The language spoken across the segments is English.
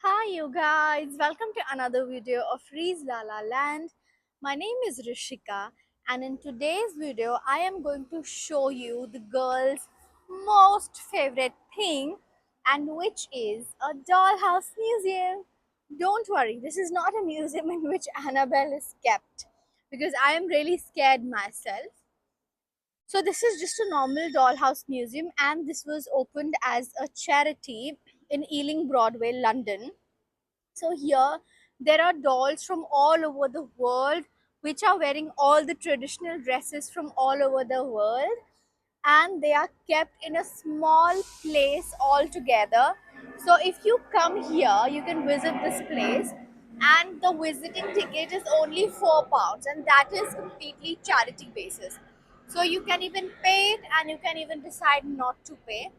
Hi you guys, welcome to another video of Rees La La Land. My name is Rishika and in today's video I am going to show you the girls' most favorite thing and which is a dollhouse museum. Don't worry, this is not a museum in which Annabelle is kept because I am really scared myself. So this is just a normal dollhouse museum and this was opened as a charity in Ealing Broadway, London. So here there are dolls from all over the world which are wearing all the traditional dresses from all over the world, and they are kept in a small place all together. So if you come here you can visit this place, and the visiting ticket is only £4 and that is completely charity basis. So you can even pay it and you can even decide not to pay,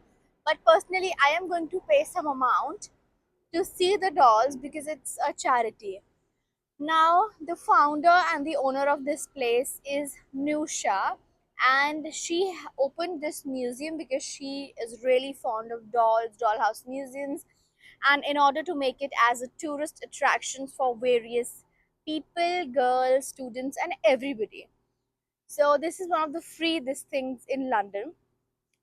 but personally I am going to pay some amount to see the dolls because it's a charity. Now, the founder and the owner of this place is Nusha, and she opened this museum because she is really fond of dolls, dollhouse museums, and in order to make it as a tourist attraction for various people, girls, students, and everybody. So, this is one of the free these things in London.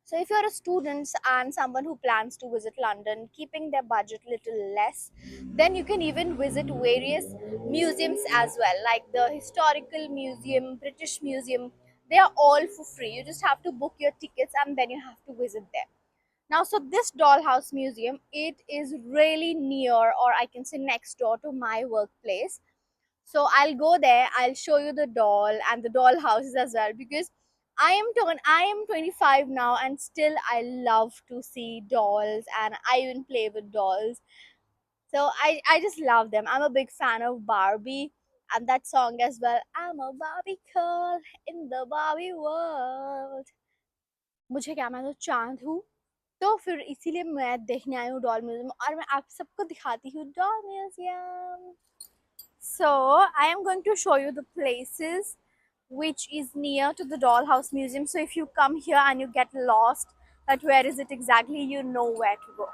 So if you're a student and someone who plans to visit London, keeping their budget little less, then you can even visit various museums as well, like the Historical Museum, British Museum. They are all for free. You just have to book your tickets and then you have to visit there. Now, so this dollhouse museum, it is really near, or I can say next door to my workplace. So I'll go there, I'll show you the doll and the doll houses as well, because I am 25 now and still I love to see dolls and I even play with dolls. So I just love them. I'm a big fan of Barbie and that song as well. I'm a Barbie girl in the Barbie world. मुझे क्या, मैं तो चांद हूँ. तो फिर इसीलिए मैं देखने आई हूँ डॉल म्यूजियम और मैं आप सबको दिखाती हूँ doll museum. So I am going to show you the places which is near to the dollhouse museum. So if you come here and you get lost that where is it exactly, you know where to go.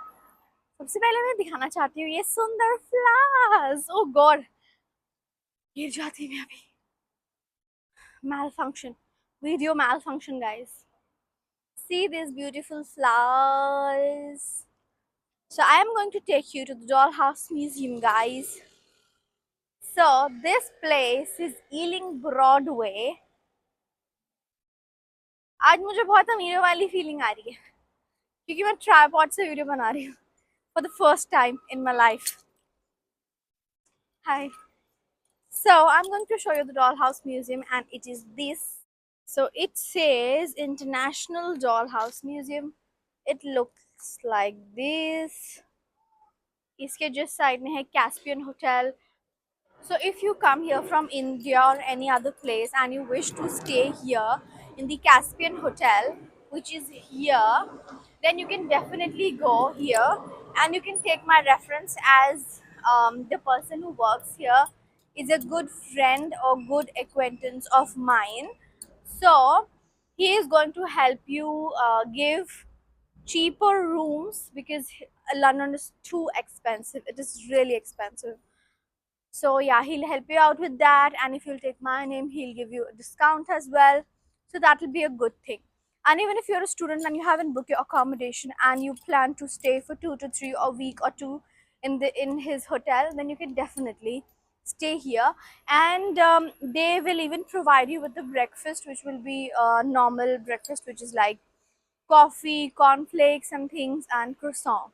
सबसे पहले मैं दिखाना चाहती हूँ ये सुंदर flowers. Oh God, गिर जाती मैं अभी. Malfunction, video malfunction, guys. See these beautiful flowers. So I am going to take you to the dollhouse museum, guys. So this place is Ealing Broadway. आज मुझे बहुत अमीरों वाली फीलिंग आ रही है क्योंकि मैं ट्राइपॉड से वीडियो बना रही हूँ for the first time in my life. Hi. So I'm going to show you the dollhouse museum and it is this. So it says International Dollhouse Museum. It looks like this. इसके just side में है Caspian Hotel. So if you come here from India or any other place and you wish to stay here in the Caspian Hotel, which is here, then you can definitely go here and you can take my reference as the person who works here is a good friend or good acquaintance of mine. So he is going to help you give cheaper rooms because London is too expensive. It is really expensive. So yeah, he'll help you out with that, and if you'll take my name, he'll give you a discount as well. So that will be a good thing. And even if you're a student and you haven't booked your accommodation and you plan to stay for 2 to 3 a week or two in his hotel, then you can definitely stay here. And they will even provide you with the breakfast, which will be a normal breakfast, which is like coffee, cornflakes, and things, and croissant.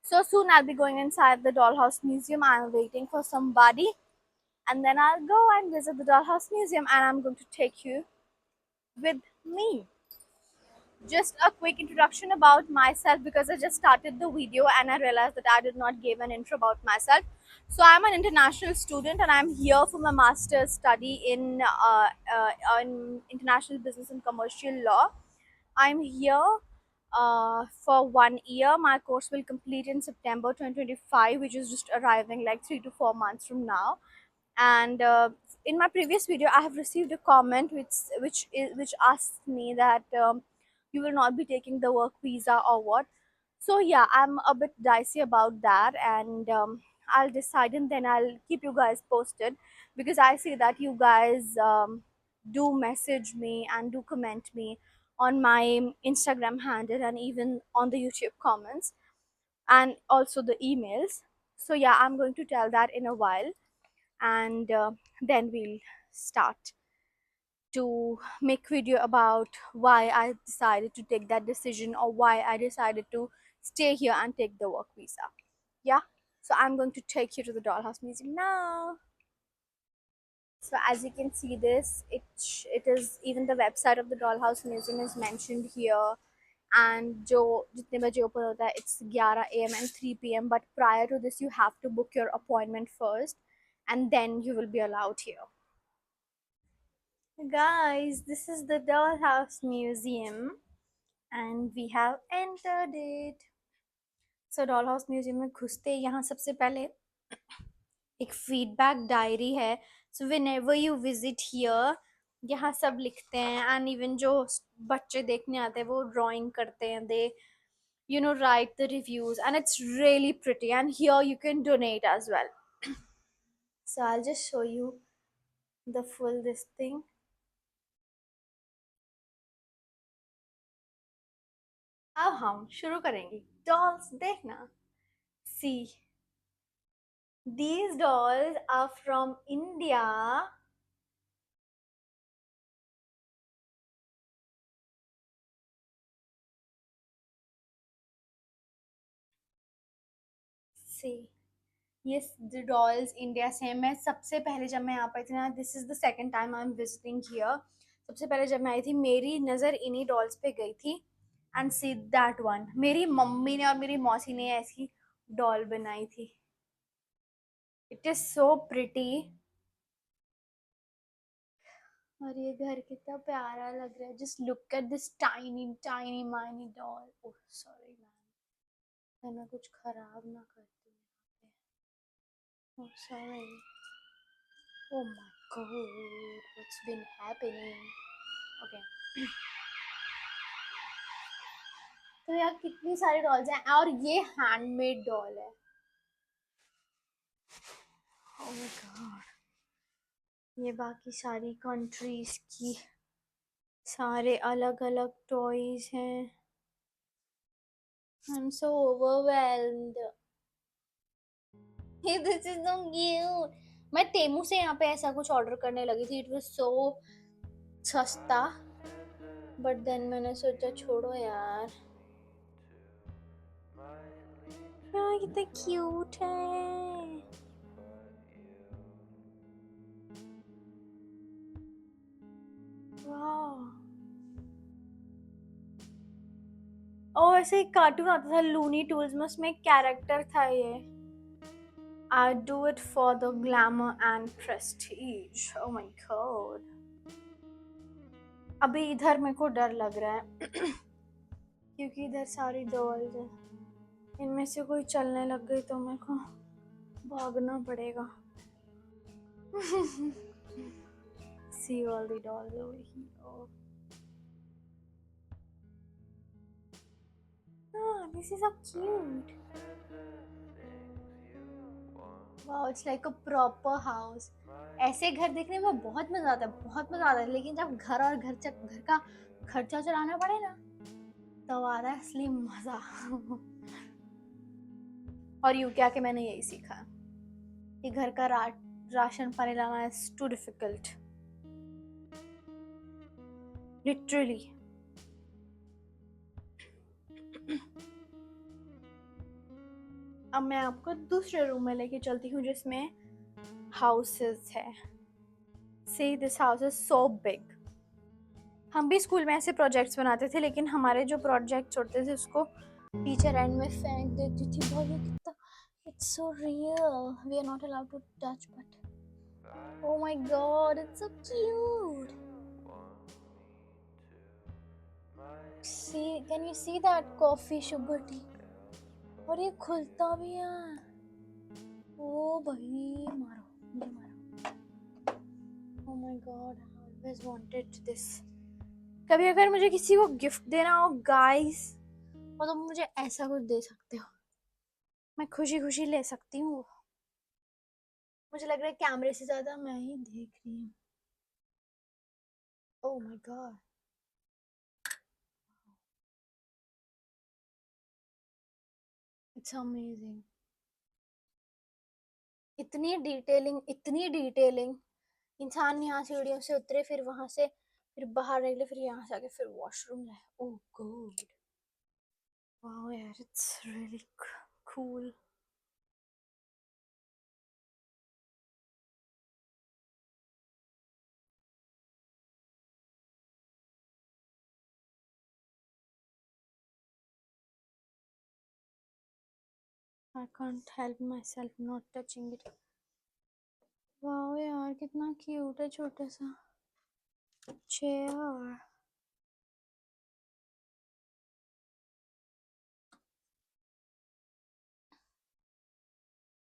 So soon I'll be going inside the Dollhouse Museum. I'm waiting for somebody and then I'll go and visit the Dollhouse Museum and I'm going to take you with me. Just a quick introduction about myself because I just started the video and I realized that I did not give an intro about myself. So I'm an international student and I'm here for my master's study in international business and commercial law. I'm here for 1 year. My course will complete in September 2025, which is just arriving like 3 to 4 months from now. And in my previous video, I have received a comment which asks me that you will not be taking the work visa or what. So yeah, I'm a bit dicey about that, and I'll decide and then I'll keep you guys posted, because I see that you guys do message me and do comment me on my Instagram handle and even on the YouTube comments and also the emails. So yeah, I'm going to tell that in a while, and then we'll start to make video about why I decided to take that decision, or why I decided to stay here and take the work visa. Yeah, so I'm going to take you to the Dollhouse Museum now. So as you can see this, it is, even the website of the Dollhouse Museum is mentioned here, and जो जितने बजे open होता है, it's 11 a.m. and 3 p.m. But prior to this, you have to book your appointment first, and then you will be allowed here. Guys, this is the Dollhouse Museum, and we have entered it. So Dollhouse Museum में घुसते ही यहाँ सबसे पहले एक feedback diary है. So whenever you visit here, यहाँ सब लिखते हैं, एंड इवन जो बच्चे देखने आते हैं वो ड्राइंग करते हैं, दे write the reviews, and it's really pretty, and here you can donate as well. So I'll just show you the full this thing. अब हम शुरू करेंगे डॉल्स देखना. सी, these dolls are from India. See, ये dolls India से हैं. मैं सबसे पहले जब मैं यहाँ पर थी ना, this is the second time I am visiting here. सबसे पहले जब मैं आई थी, मेरी नज़र इन्हीं डॉल्स पे गई थी. एंड सी दैट वन, मेरी मम्मी ने और मेरी मौसी ने ऐसी डॉल बनाई थी. It is so pretty. और ये घर कितना प्यारा लग रहा है. Just look at this tiny tiny miney doll. Oh sorry man, मैं कुछ खराब ना कर दूँ यहाँ पे. Oh sorry. Oh my god, what's been happening? Okay. तो यार कितनी सारी डॉल्स हैं, और ये हैंडमेड डॉल है. Oh my god. ये बाकी सारी कंट्रीज की सारे अलग अलग टॉयज हैं. I'm so overwhelmed. Hey, this is so cute. मैं तेमू से यहाँ पे ऐसा कुछ ऑर्डर करने लगी थी. इट वाज सो सस्ता, बट देन मैंने सोचा छोड़ो यार. यार कितना क्यूट है. वाह. और ऐसे एक कार्टून आता था लूनी टूल्स में, उसमें एक कैरेक्टर था ये. I do it for the glamour and prestige. Oh my god. अभी इधर मेरे को डर लग रहा है क्योंकि इधर सारी डॉल्स है. इनमें से कोई चलने लग गई तो मेरे को भागना पड़ेगा. See all the dolls over here. Oh, this is so cute. Wow, it's like a proper house. ऐसे घर देखने में बहुत मजा आता है, बहुत मजा आता है. लेकिन जब घर और घर का खर्चा चलाना पड़े ना, तब आ रहा है असली मजा. और यू क्या कि मैंने यही सीखा कि घर का राशन पानी लाना इज टू डिफिकल्ट, लिटरली. अब मैं आपको दूसरे रूम में लेके चलती हूँ जिसमें हाउसेस है. See this house is so big. हम भी स्कूल में ऐसे प्रोजेक्ट्स बनाते थे, लेकिन हमारे जो प्रोजेक्ट्स होते थे उसको टीचर एंड में फेंक देती थी. भाई ये कितना, it's so real. We are not allowed to touch, but oh my god, it's so cute. See, can you see that coffee sugar tea? और ये खुलता भी है. ओ भाई मारो, मुझे मारो. Oh my god, I always wanted this. कभी अगर मुझे किसी को गिफ्ट देना हो गाइस, और तुम मुझे ऐसा कुछ दे सकते हो, मैं खुशी खुशी ले सकती हूँ। मुझे लग रहा है कैमरे से ज्यादा मैं ही देख रही हूँ। Oh my God, it's amazing. इतनी डिटेलिंग। इंसान यहाँ सीढ़ियों से उतरे, फिर वहां से फिर बाहर निकले, फिर यहाँ से आके फिर वॉशरूम जाए। ओह गॉड, वाओ यार, it's really cool. I can't help myself not touching it. Wow यार, कितना क्यूट है छोटा सा chair.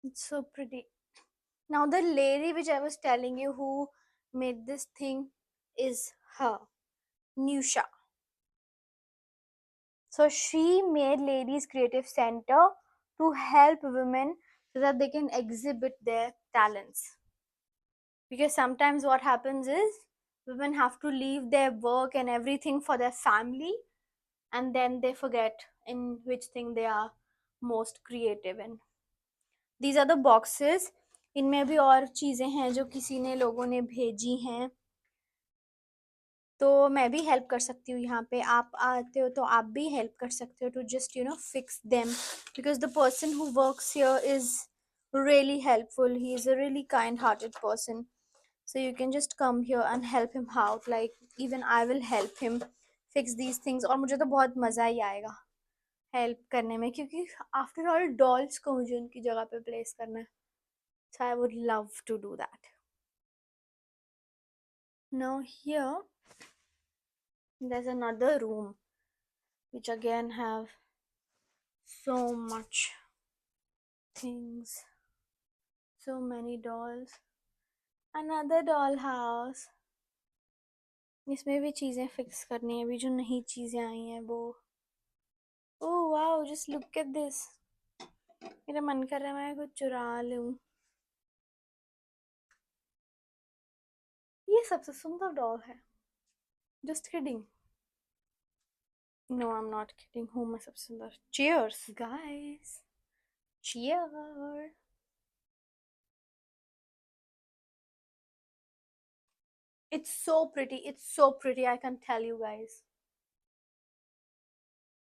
It's so pretty. Now the lady which I was telling you who made this thing is her, Nusha. So she made Ladies Creative Center to help women so that they can exhibit their talents. Because sometimes what happens is women have to leave their work and everything for their family, and then they forget in which thing they are most creative in. These are the boxes. इनमें भी और चीज़ें हैं जो किसी ने लोगों ने भेजी हैं, तो मैं भी हेल्प कर सकती हूँ। यहाँ पे आप आते हो तो आप भी हेल्प कर सकते हो to just fix them, because the person who works here is really helpful. He is a really kind-hearted person, so you can just come here and help him out. Like even I will help him fix these things, और मुझे तो बहुत मज़ा ही आएगा help करने में, क्योंकि after all dolls को मुझे उनकी जगह पे प्लेस करना है, so I would love to do that. Now here there's another room which again have so much things, so many dolls. Another doll house. इसमें भी चीज़ें फिक्स करनी है, अभी जो नई चीज़ें आई हैं वो। Oh wow, just look at this. मेरा मन कर रहा है मैं कुछ चुरा लूँ। ये सबसे सुंदर डॉल है। Just kidding. No, I am not kidding. हूँ मैं सबसे सुंदर? Cheers guys, cheer. It's so pretty. It's so pretty. I can tell you guys.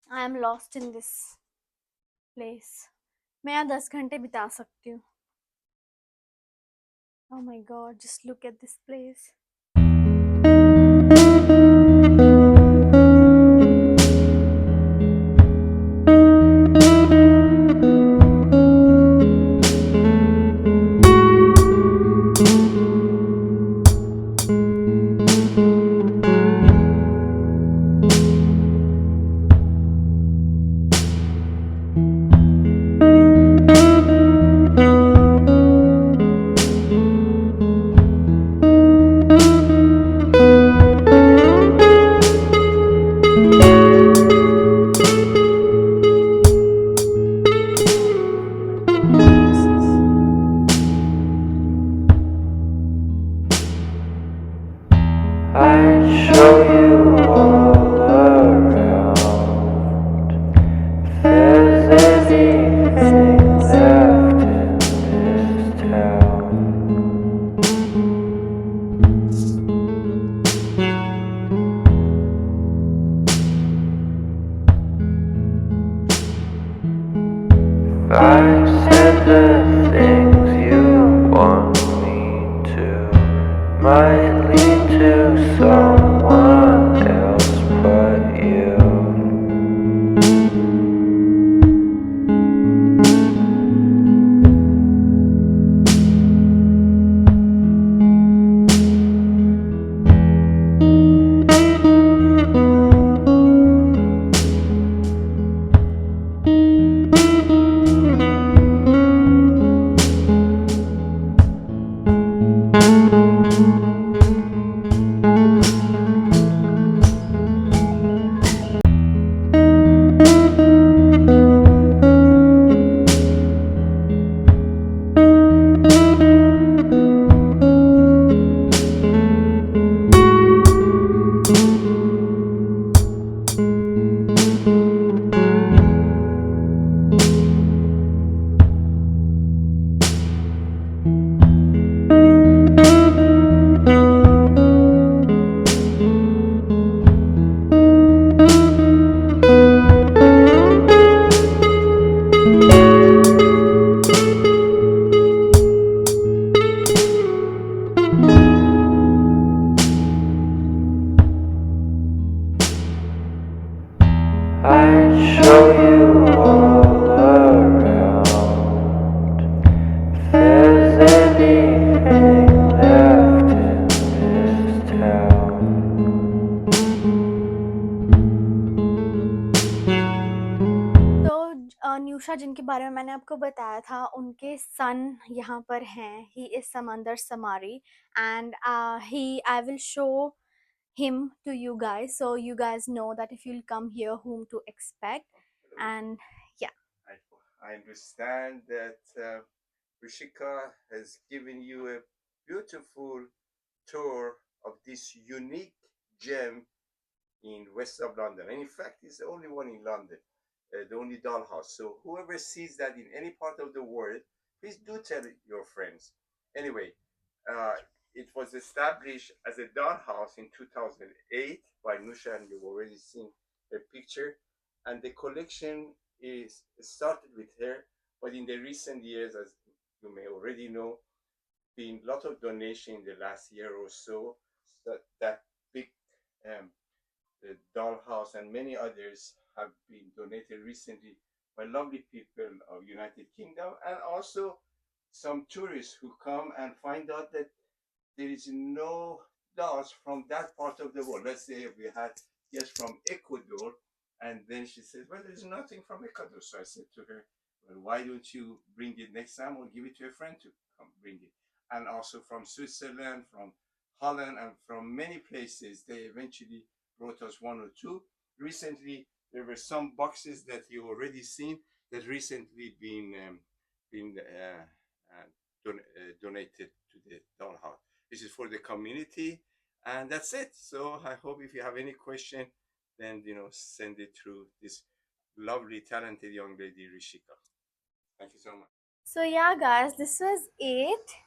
I am lost in this place. मैं यहाँ 10 घंटे बिता सकती हूँ। Oh my god, just look at this place. I'd show you all around. If there's anything left in this town. If I said the things you want me to, might lead to someone else but you. जिनके बारे में मैंने आपको बताया था, उनके सन यहाँ पर हैं. ही इज समंदर समारी and he I will show him to you guys so you guys know that if you'll come here whom to expect. And yeah, I understand that Rishika has given you a beautiful tour of this unique gem in west of London. And in fact, it's the only one in London, the only dollhouse. So whoever sees that in any part of the world, please do tell your friends. Anyway, uh, it was established as a dollhouse in 2008 by Nusha, and you've already seen her picture. And the collection is started with her, but in the recent years, as you may already know, been a lot of donation in the last year or so. That big um, the dollhouse and many others have been donated recently by lovely people of United Kingdom, and also some tourists who come and find out that there is no dolls from that part of the world. Let's say we had guests from Ecuador, and then she said, "Well, there's nothing from Ecuador." So I said to her, "Well, why don't you bring it next time, or give it to a friend to come bring it?" And also from Switzerland, from Holland, and from many places, they eventually brought us one or two. Recently, there were some boxes that you already seen that recently been donated to the dollhouse. This is for the community, and that's it. So I hope if you have any question, then send it through this lovely, talented young lady Rishika. Thank you so much. so yeah guys, this was it.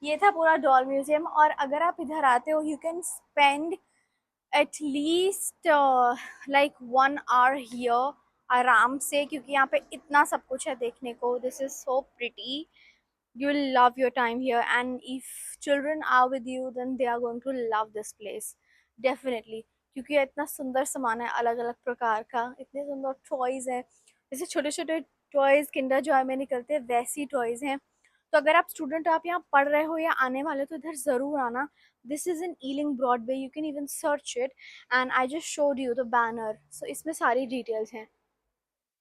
ये था पूरा doll museum. और अगर आप इधर आते हो you can spend at least like 1 hour here आराम से, क्योंकि यहाँ पे इतना सब कुछ है देखने को. This is so pretty. You'll love your time here, and if children are with you then they are going to love this place definitely, क्योंकि इतना सुंदर सामान है अलग अलग प्रकार का. इतने सुंदर टॉयज हैं, जैसे छोटे छोटे टॉयज किंडर जॉय में निकलते हैं वैसी टॉयज हैं. तो अगर आप स्टूडेंट आप यहाँ पढ़ रहे हो या आने वाले हो तो इधर ज़रूर आना. This is in Ealing Broadway, you can even search it and I just showed you the banner. So इसमें सारी डिटेल्स हैं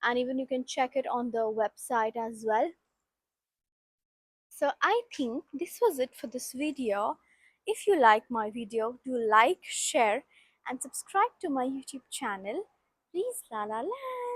and even you can check it on the website as well. So I think this was it for this video. If you like my video, do like, share and subscribe to my YouTube channel. Please la la la.